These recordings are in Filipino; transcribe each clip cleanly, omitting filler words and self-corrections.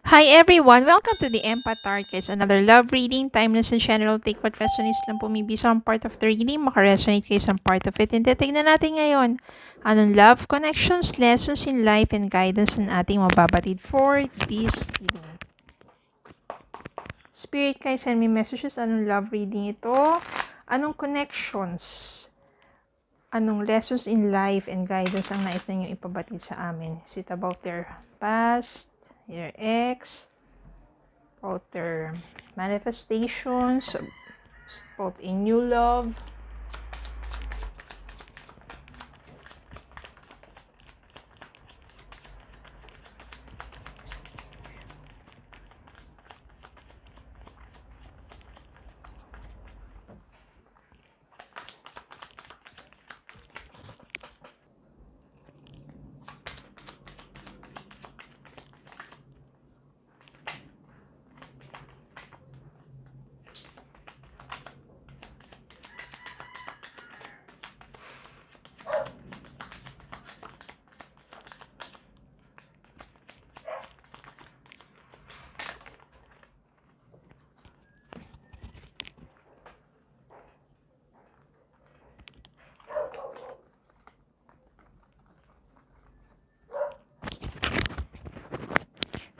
Hi everyone! Welcome to the Empath Targets, another love reading, timeless and general take what resonates lang po maybe some part of the reading, makaresonate kayo some part of it. And titignan natin ngayon, anong love, connections, lessons in life, and guidance ang ating mababatid for this reading. Spirit guys, send me messages, anong love reading ito, anong connections, anong lessons in life and guidance ang nais na ninyong ipabatid sa amin. Is it about their past, their ex, about their manifestations, about a new love,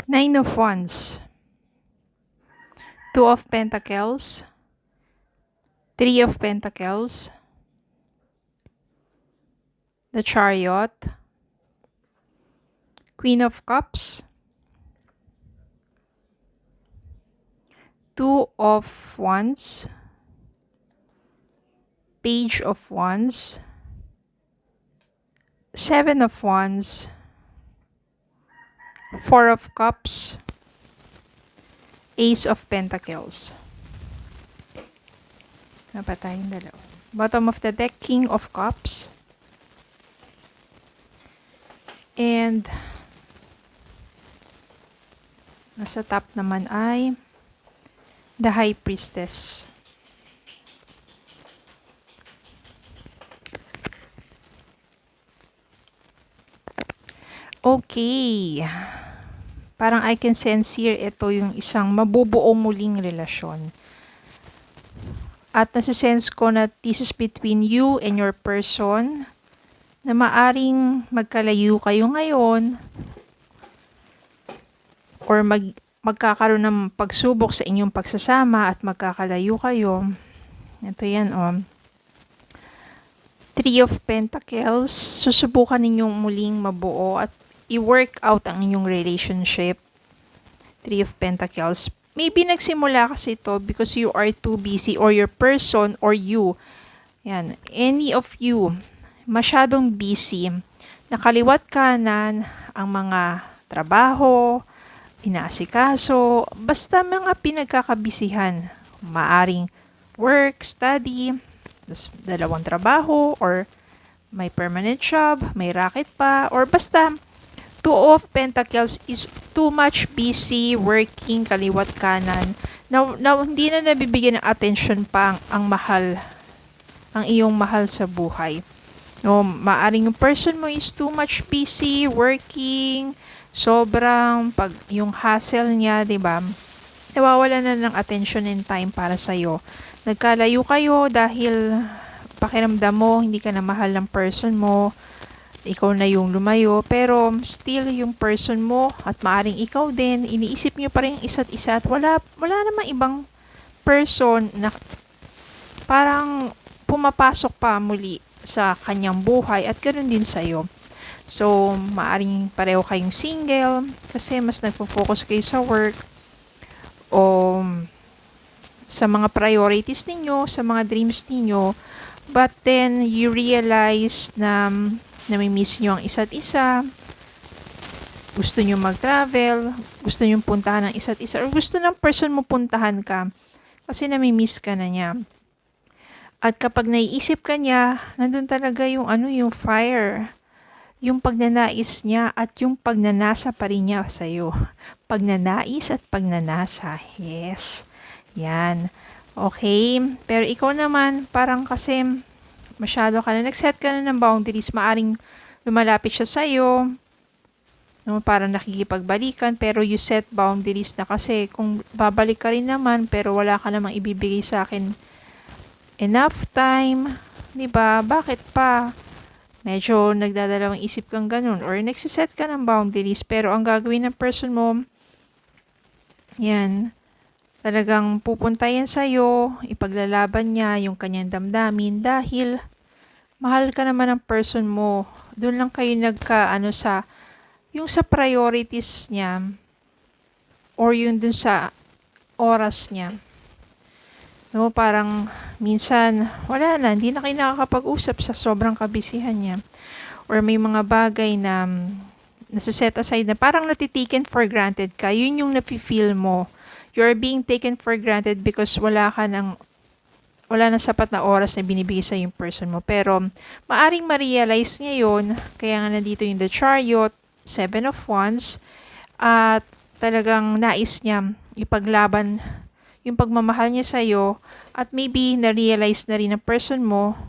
Nine of Wands, Two of Pentacles, Three of Pentacles, the Chariot, Queen of Cups, Two of Wands, Page of Wands, Seven of Wands, Four of Cups, Ace of Pentacles. Napatayong dalawa. Bottom of the deck, King of Cups. And nasa top naman ay the High Priestess. Okay. Parang I can sense here ito yung isang mabubuong muling relasyon. At nasisense ko na this is between you and your person na maaring magkalayo kayo ngayon or magkakaroon ng pagsubok sa inyong pagsasama at magkakalayo kayo. Ito yan Three of Pentacles. Susubukan ninyong muling mabuo at i-work out ang inyong relationship. Three of Pentacles. Maybe nagsimula kasi ito because you are too busy or your person or you. Yan. Any of you masyadong busy. Nakaliwat kanan ang mga trabaho, inaasikaso, basta mga pinagkakabisihan. Maaring work, study, dalawang trabaho, or may permanent job, may racket pa, or basta Two of Pentacles is too much busy working kaliwat kanan. Now hindi na nabibigyan ng attention pa ang iyong mahal sa buhay. No, maaring yung person mo is too much busy working, sobrang pag yung hustle niya, 'di ba? Nawawala na ng attention and time para sa iyo. Nagkalayo kayo dahil pakiramdam mo hindi ka na mahal ng person mo. Ikaw na yung lumayo, pero still yung person mo at maaring ikaw din, iniisip nyo pa rin isa't isa at wala namang ibang person na parang pumapasok pa muli sa kanyang buhay at ganoon din sa'yo. So, maaring pareho kayong single kasi mas nagpo-focus kayo sa work o sa mga priorities ninyo, sa mga dreams ninyo, but then you realize na namimiss nyo ang isa't isa, gusto nyo mag-travel, gusto nyo puntahan ng isa't isa, or gusto ng person mo puntahan ka kasi namimiss ka na niya. At kapag naiisip ka niya, nandun talaga yung yung fire, yung pagnanais niya at yung pagnanasa pa rin niya sa'yo. Pagnanais at pagnanasa, yes. Yan. Okay, pero ikaw naman, parang kasi masyado ka na, nag-set ka na ng boundaries, maaring lumalapit siya sa'yo, No, parang nakikipagbalikan pero you set boundaries na kasi kung babalik ka rin naman pero wala ka namang ibibigay sa akin enough time, 'di ba? Bakit pa? Medyo nagdadalawang isip kang ganun or nagsiset ka ng boundaries pero ang gagawin ng person mo, yan, talagang pupunta yan sa'yo, ipaglalaban niya yung kanyang damdamin dahil mahal ka naman ng person mo. Doon lang kayo yung sa priorities niya or yung dun sa oras niya. No, parang minsan wala na, hindi na kayo nakakapag-usap sa sobrang kabisihan niya. Or may mga bagay na nasa-set aside na parang natitaken for granted ka. Yun yung nafe-feel mo. You're being taken for granted because wala na sapat na oras na binibigay sa yung person mo. Pero maaring ma-realize niya yun. Kaya nga nandito yung The Chariot, Seven of Wands, at talagang nais niya ipaglaban yung pagmamahal niya sa'yo at maybe na-realize na rin ng person mo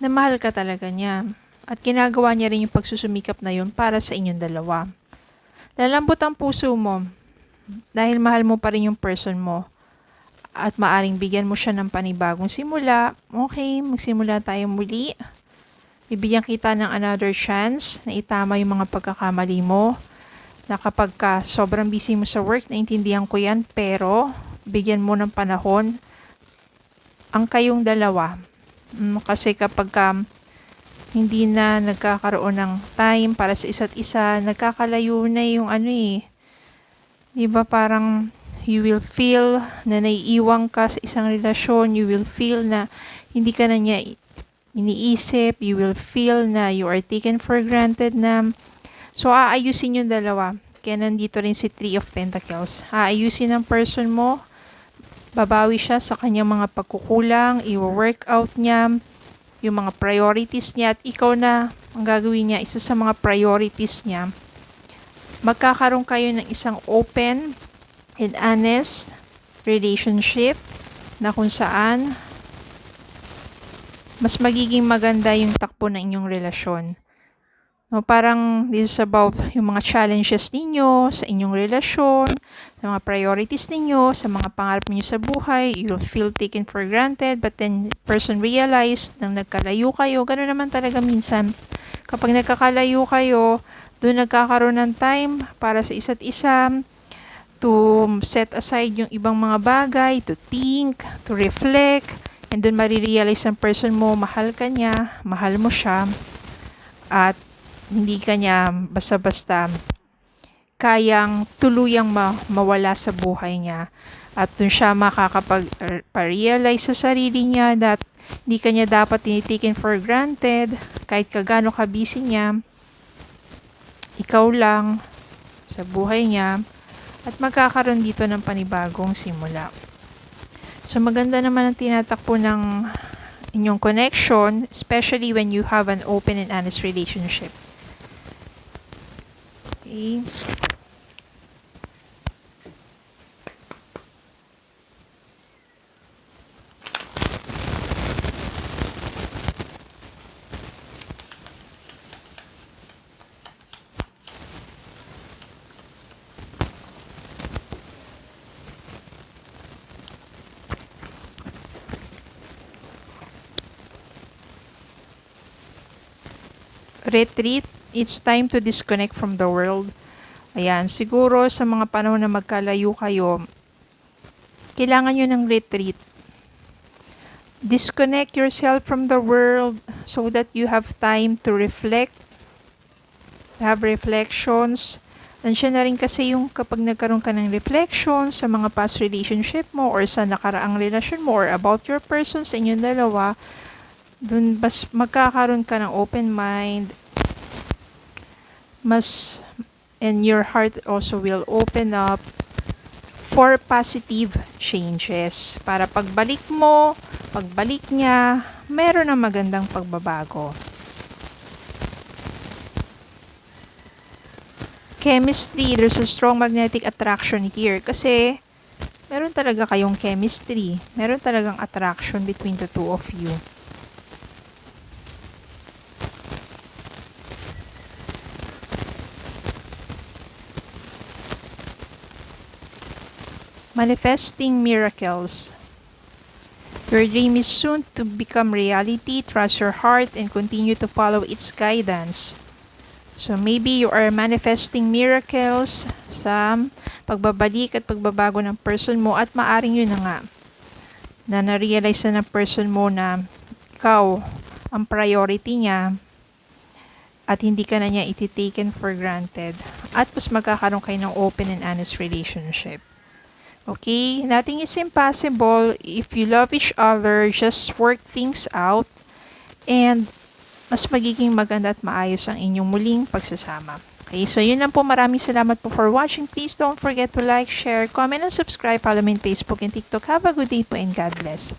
na mahal ka talaga niya. At ginagawa niya rin yung pagsusumikap na yun para sa inyong dalawa. Lalambot ang puso mo dahil mahal mo pa rin yung person mo. At maaring bigyan mo siya ng panibagong simula. Okay, magsimula tayo muli. Bibigyan kita ng another chance na itama yung mga pagkakamali mo. Na kapag ka sobrang busy mo sa work, naintindihan ko yan, pero bigyan mo ng panahon ang kayong dalawa. Kasi kapag hindi na nagkakaroon ng time para sa isa't isa, nagkakalayo na yung diba parang you will feel na naiiwang ka sa isang relasyon, you will feel na hindi ka na niya iniisip, you will feel na you are taken for granted na. So, aayusin yung dalawa. Kaya nandito rin si Three of Pentacles. Aayusin ng person mo. Babawi siya sa kanyang mga pagkukulang. I-work out niya yung mga priorities niya. At ikaw na ang gagawin niya. Isa sa mga priorities niya. Magkakaroon kayo ng isang open and honest relationship na kung saan mas magiging maganda yung takbo ng inyong relasyon. No, parang this is about yung mga challenges ninyo sa inyong relasyon, sa mga priorities ninyo, sa mga pangarap niyo sa buhay. You'll feel taken for granted, but then person realize nang nagkalayo kayo. Gano'n naman talaga minsan. Kapag nagkakalayo kayo, doon nagkakaroon ng time para sa isa't isa, to set aside yung ibang mga bagay, to think, to reflect, and doon marirealize ng person mo, mahal ka niya, mahal mo siya, at hindi ka niya basta-basta kayang tuluyang mawala sa buhay niya. At dun siya makakapag-realize sa sarili niya that hindi ka niya dapat tinitaken for granted kahit kagano ka-busy niya. Ikaw lang sa buhay niya at magkakaroon dito ng panibagong simula. So maganda naman ang tinatakbo ng inyong connection, especially when you have an open and honest relationship. Okay. Retreat, it's time to disconnect from the world. Ayan, siguro sa mga panahon na magkalayo kayo, kailangan nyo ng retreat. Disconnect yourself from the world so that you have time to reflect, have reflections. Nandiyan na rin kasi yung kapag nagkaroon ka ng reflections sa mga past relationship mo or sa nakaraang relasyon mo or about your person sa inyong dalawa, dun mas magkakaroon ka ng open mind, and your heart also will open up for positive changes. Para pagbalik niya, meron na magandang pagbabago. Chemistry, there's a strong magnetic attraction here kasi meron talaga kayong chemistry. Meron talagang attraction between the two of you. Manifesting miracles. Your dream is soon to become reality. Trust your heart and continue to follow its guidance. So maybe you are manifesting miracles sa pagbabalik at pagbabago ng person mo, at maaring yun na nga na na-realize na ng person mo na ikaw ang priority niya at hindi ka na niya iti-taken for granted, at mas magkakaroon kayo ng open and honest relationship. Okay? Nothing is impossible. If you love each other, just work things out and mas magiging maganda at maayos ang inyong muling pagsasama. Okay, so yun lang po. Maraming salamat po for watching. Please don't forget to like, share, comment, and subscribe. Follow me on Facebook and TikTok. Have a good day po and God bless.